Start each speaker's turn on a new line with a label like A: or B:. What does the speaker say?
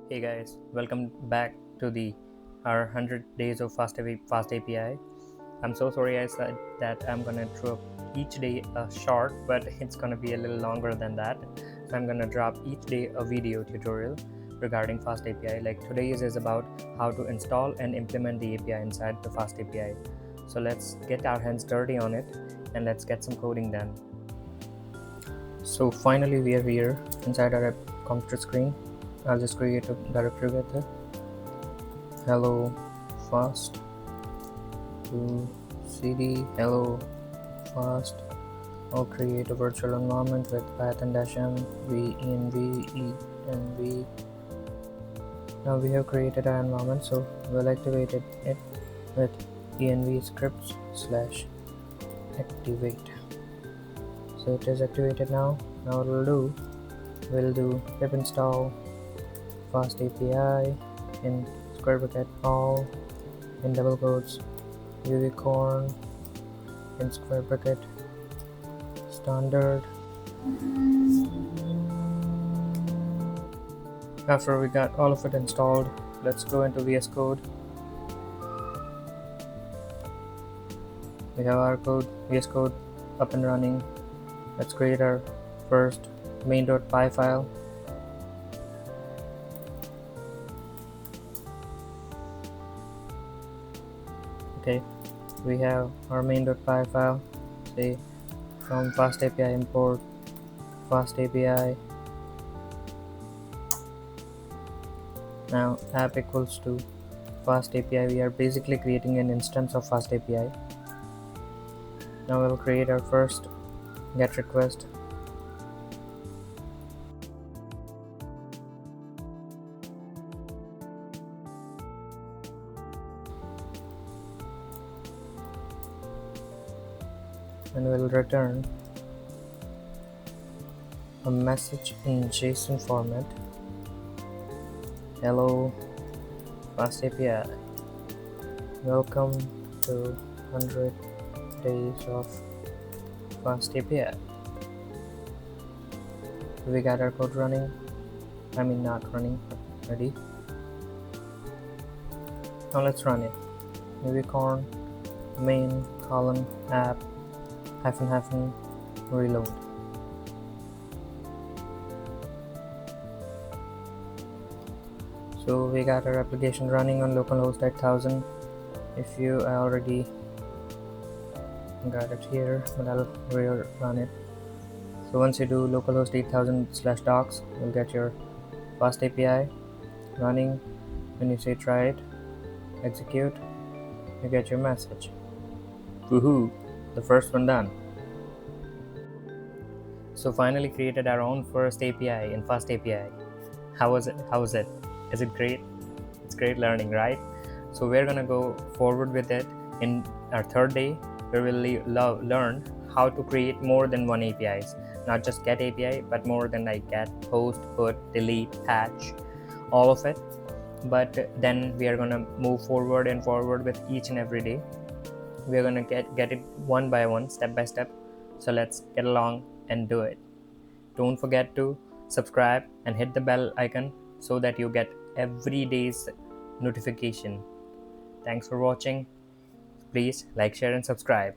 A: Hey guys, welcome back to the our 100 days of Fast API. I'm so sorry I said that I'm gonna drop each day a short, but it's gonna be a little longer than that. So I'm gonna drop each day a video tutorial regarding Fast API. Like today's is about how to install and implement the API inside the Fast API. So let's get our hands dirty on it and let's get some coding done. So finally we are here inside our computer screen. I'll just create a directory with it. Hello fast to cd hello fast. I'll create a virtual environment with python -m env env. Now we have created our environment, so we'll activate it with env scripts /activate. So it is activated now. Now we'll do pip install fast API in square bracket all in double quotes unicorn in square bracket standard. After we got all of it installed, let's go into VS Code. We have our VS Code up and running. Let's create our first main.py file. Okay, we have our main.py file. Say from fast API import fast API. Now app equals to fast API. We are basically creating an instance of fast API. Now we'll create our first GET request. And we'll return a message in JSON format. Hello fast API. Welcome to 100 days of fast API. We got our code running. Not running, but ready. Now let's run it. Unicorn main column app -- reload. So we got our application running on localhost 8000. If you already got it here, but I'll rerun it. So once you do localhost 8000/docs, you'll get your fast API running. When you say try it, execute, you get your message. Woohoo! The first one done. So finally created our own first API in Fast API. How was it? Is it great? It's great learning, right? So we're gonna go forward with it in our third day, where we'll learn how to create more than one APIs, not just get API, but more than like get, post, put, delete, patch, all of it. But then we are gonna move forward with each and every day. We're gonna get it one by one, step by step. So let's get along and do it. Don't forget to subscribe and hit the bell icon so that you get every day's notification. Thanks for watching. Please like, share and subscribe.